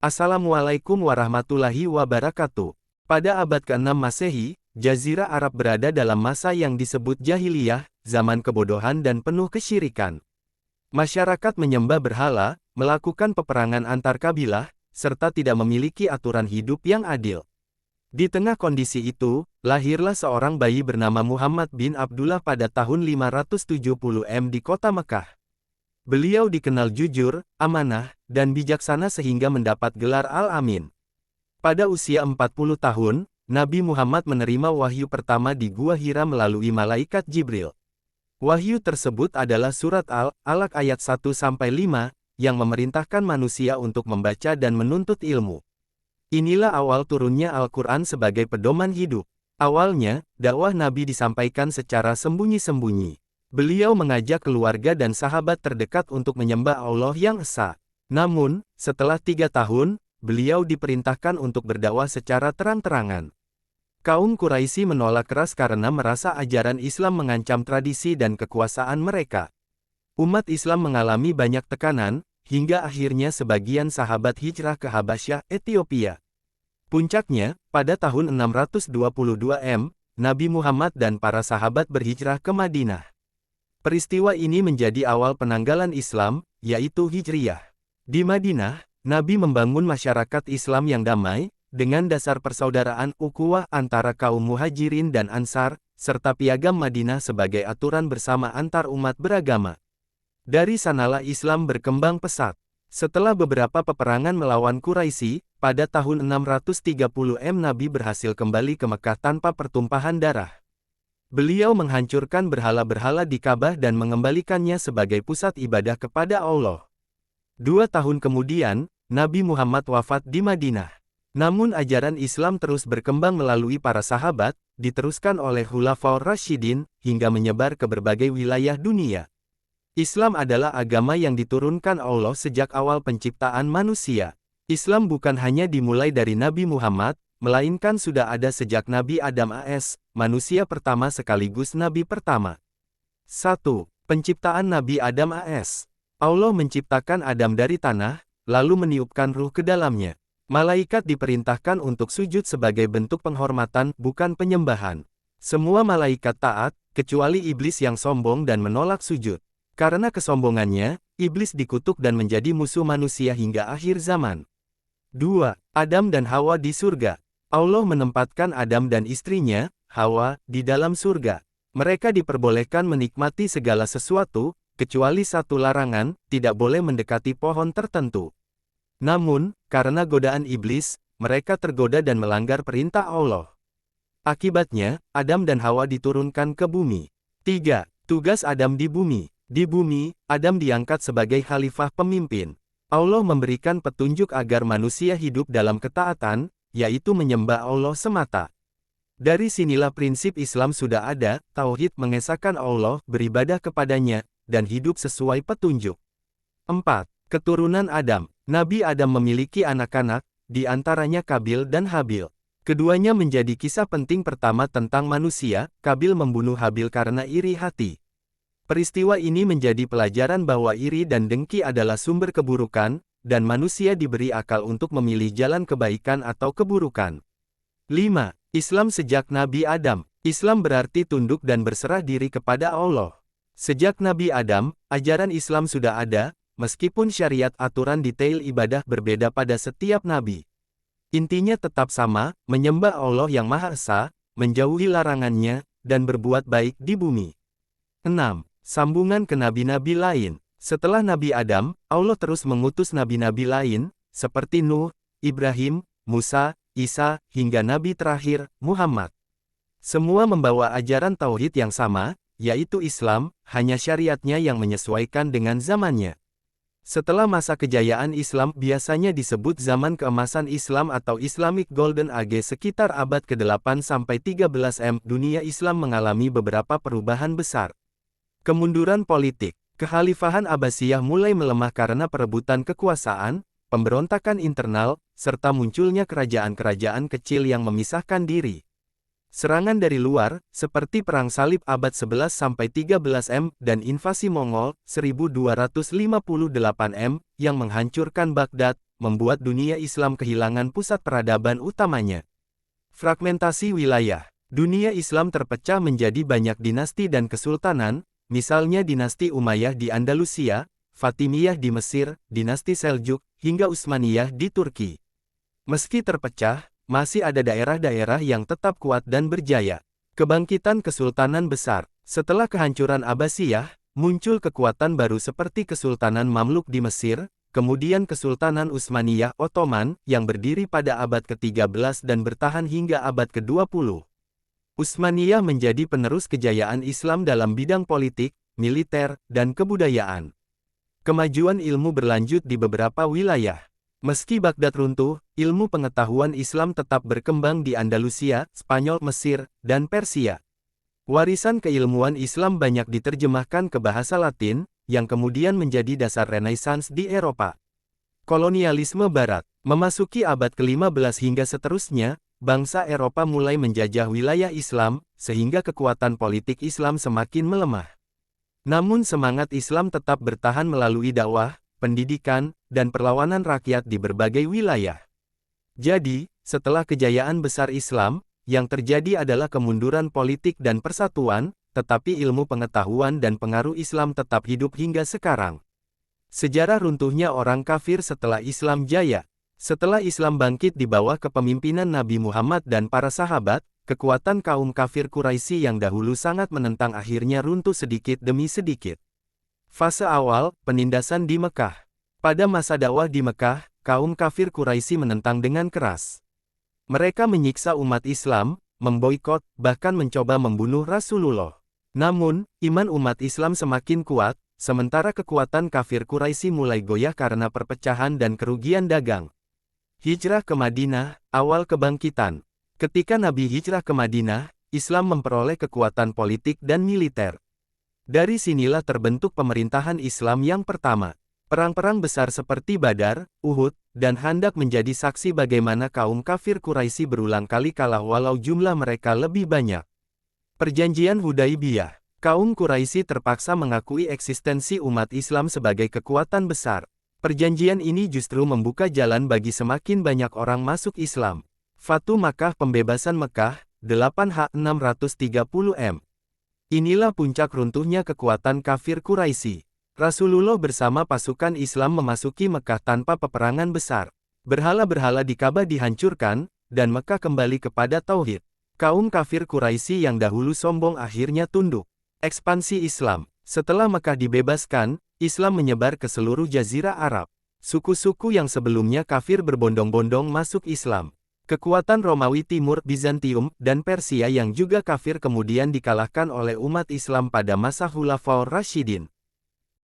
Assalamualaikum warahmatullahi wabarakatuh. Pada abad ke-6 Masehi, Jazirah Arab berada dalam masa yang disebut jahiliyah, zaman kebodohan dan penuh kesyirikan. Masyarakat menyembah berhala, melakukan peperangan antar kabilah, serta tidak memiliki aturan hidup yang adil. Di tengah kondisi itu, lahirlah seorang bayi bernama Muhammad bin Abdullah pada tahun 570 di kota Mekah. Beliau dikenal jujur, amanah, dan bijaksana sehingga mendapat gelar Al-Amin. Pada usia 40 tahun, Nabi Muhammad menerima wahyu pertama di Gua Hira melalui malaikat Jibril. Wahyu tersebut adalah surat Al-Alaq ayat 1-5, yang memerintahkan manusia untuk membaca dan menuntut ilmu. Inilah awal turunnya Al-Quran sebagai pedoman hidup. Awalnya, dakwah Nabi disampaikan secara sembunyi-sembunyi. Beliau mengajak keluarga dan sahabat terdekat untuk menyembah Allah yang esa. Namun, setelah 3 tahun, beliau diperintahkan untuk berdakwah secara terang-terangan. Kaum Quraisy menolak keras karena merasa ajaran Islam mengancam tradisi dan kekuasaan mereka. Umat Islam mengalami banyak tekanan, hingga akhirnya sebagian sahabat hijrah ke Habasyah, Ethiopia. Puncaknya, pada tahun 622 Nabi Muhammad dan para sahabat berhijrah ke Madinah. Peristiwa ini menjadi awal penanggalan Islam, yaitu Hijriyah. Di Madinah, Nabi membangun masyarakat Islam yang damai, dengan dasar persaudaraan ukhuwah antara kaum Muhajirin dan Ansar, serta Piagam Madinah sebagai aturan bersama antar umat beragama. Dari sanalah Islam berkembang pesat. Setelah beberapa peperangan melawan Quraisy, pada tahun 630 Nabi berhasil kembali ke Mekah tanpa pertumpahan darah. Beliau menghancurkan berhala-berhala di Ka'bah dan mengembalikannya sebagai pusat ibadah kepada Allah. 2 tahun kemudian, Nabi Muhammad wafat di Madinah. Namun ajaran Islam terus berkembang melalui para sahabat, diteruskan oleh Khulafaur Rasyidin, hingga menyebar ke berbagai wilayah dunia. Islam adalah agama yang diturunkan Allah sejak awal penciptaan manusia. Islam bukan hanya dimulai dari Nabi Muhammad, melainkan sudah ada sejak Nabi Adam AS, manusia pertama sekaligus Nabi pertama. 1. Penciptaan Nabi Adam AS. Allah menciptakan Adam dari tanah, lalu meniupkan ruh ke dalamnya. Malaikat diperintahkan untuk sujud sebagai bentuk penghormatan, bukan penyembahan. Semua malaikat taat, kecuali iblis yang sombong dan menolak sujud. Karena kesombongannya, iblis dikutuk dan menjadi musuh manusia hingga akhir zaman. 2. Adam dan Hawa di surga. Allah menempatkan Adam dan istrinya, Hawa, di dalam surga. Mereka diperbolehkan menikmati segala sesuatu, kecuali satu larangan, tidak boleh mendekati pohon tertentu. Namun, karena godaan iblis, mereka tergoda dan melanggar perintah Allah. Akibatnya, Adam dan Hawa diturunkan ke bumi. 3. Tugas Adam di bumi. Di bumi, Adam diangkat sebagai khalifah pemimpin. Allah memberikan petunjuk agar manusia hidup dalam ketaatan, yaitu menyembah Allah semata. Dari sinilah prinsip Islam sudah ada, tauhid mengesahkan Allah, beribadah kepadanya, dan hidup sesuai petunjuk. 4. Keturunan Adam. Nabi Adam memiliki anak-anak, di antaranya Qabil dan Habil. Keduanya menjadi kisah penting pertama tentang manusia. Qabil membunuh Habil karena iri hati. Peristiwa ini menjadi pelajaran bahwa iri dan dengki adalah sumber keburukan, dan manusia diberi akal untuk memilih jalan kebaikan atau keburukan. 5. Islam sejak Nabi Adam. Islam berarti tunduk dan berserah diri kepada Allah. Sejak Nabi Adam, ajaran Islam sudah ada, meskipun syariat aturan detail ibadah berbeda pada setiap nabi. Intinya tetap sama, menyembah Allah yang Maha Esa, menjauhi larangannya, dan berbuat baik di bumi. 6. Sambungan ke nabi-nabi lain. Setelah Nabi Adam, Allah terus mengutus nabi-nabi lain, seperti Nuh, Ibrahim, Musa, Isa, hingga nabi terakhir, Muhammad. Semua membawa ajaran tauhid yang sama, yaitu Islam, hanya syariatnya yang menyesuaikan dengan zamannya. Setelah masa kejayaan Islam biasanya disebut zaman keemasan Islam atau Islamic Golden Age sekitar abad ke-8 sampai 13 dunia Islam mengalami beberapa perubahan besar. Kemunduran politik. Kekhalifahan Abbasiyah mulai melemah karena perebutan kekuasaan, pemberontakan internal, serta munculnya kerajaan-kerajaan kecil yang memisahkan diri. Serangan dari luar, seperti Perang Salib abad 11-13 dan invasi Mongol 1258 yang menghancurkan Baghdad, membuat dunia Islam kehilangan pusat peradaban utamanya. Fragmentasi wilayah. Dunia Islam terpecah menjadi banyak dinasti dan kesultanan, misalnya dinasti Umayyah di Andalusia, Fatimiyah di Mesir, dinasti Seljuk, hingga Utsmaniyah di Turki. Meski terpecah, masih ada daerah-daerah yang tetap kuat dan berjaya. Kebangkitan Kesultanan Besar. Setelah kehancuran Abbasiyah, muncul kekuatan baru seperti Kesultanan Mamluk di Mesir, kemudian Kesultanan Utsmaniyah Ottoman, yang berdiri pada abad ke-13 dan bertahan hingga abad ke-20. Utsmaniyah menjadi penerus kejayaan Islam dalam bidang politik, militer, dan kebudayaan. Kemajuan ilmu berlanjut di beberapa wilayah. Meski Baghdad runtuh, ilmu pengetahuan Islam tetap berkembang di Andalusia, Spanyol, Mesir, dan Persia. Warisan keilmuan Islam banyak diterjemahkan ke bahasa Latin, yang kemudian menjadi dasar Renaissance di Eropa. Kolonialisme Barat. Memasuki abad ke-15 hingga seterusnya, bangsa Eropa mulai menjajah wilayah Islam, sehingga kekuatan politik Islam semakin melemah. Namun semangat Islam tetap bertahan melalui dakwah, pendidikan, dan perlawanan rakyat di berbagai wilayah. Jadi, setelah kejayaan besar Islam, yang terjadi adalah kemunduran politik dan persatuan, tetapi ilmu pengetahuan dan pengaruh Islam tetap hidup hingga sekarang. Sejarah runtuhnya orang kafir setelah Islam jaya. Setelah Islam bangkit di bawah kepemimpinan Nabi Muhammad dan para sahabat, kekuatan kaum kafir Quraisy yang dahulu sangat menentang akhirnya runtuh sedikit demi sedikit. Fase awal, penindasan di Mekah. Pada masa dakwah di Mekah, kaum kafir Quraisy menentang dengan keras. Mereka menyiksa umat Islam, memboikot, bahkan mencoba membunuh Rasulullah. Namun, iman umat Islam semakin kuat, sementara kekuatan kafir Quraisy mulai goyah karena perpecahan dan kerugian dagang. Hijrah ke Madinah, awal kebangkitan. Ketika Nabi hijrah ke Madinah, Islam memperoleh kekuatan politik dan militer. Dari sinilah terbentuk pemerintahan Islam yang pertama. Perang-perang besar seperti Badar, Uhud, dan Khandaq menjadi saksi bagaimana kaum kafir Quraisy berulang kali kalah walau jumlah mereka lebih banyak. Perjanjian Hudaibiyah. Kaum Quraisy terpaksa mengakui eksistensi umat Islam sebagai kekuatan besar. Perjanjian ini justru membuka jalan bagi semakin banyak orang masuk Islam. Fatu Makkah Pembebasan Mekah, 8H630 M. Inilah puncak runtuhnya kekuatan kafir Quraisy. Rasulullah bersama pasukan Islam memasuki Mekah tanpa peperangan besar. Berhala-berhala di Ka'bah dihancurkan, dan Mekah kembali kepada tauhid. Kaum kafir Quraisy yang dahulu sombong akhirnya tunduk. Ekspansi Islam. Setelah Mekah dibebaskan, Islam menyebar ke seluruh Jazirah Arab. Suku-suku yang sebelumnya kafir berbondong-bondong masuk Islam. Kekuatan Romawi Timur, Bizantium, dan Persia yang juga kafir kemudian dikalahkan oleh umat Islam pada masa Khulafaur Rasyidin.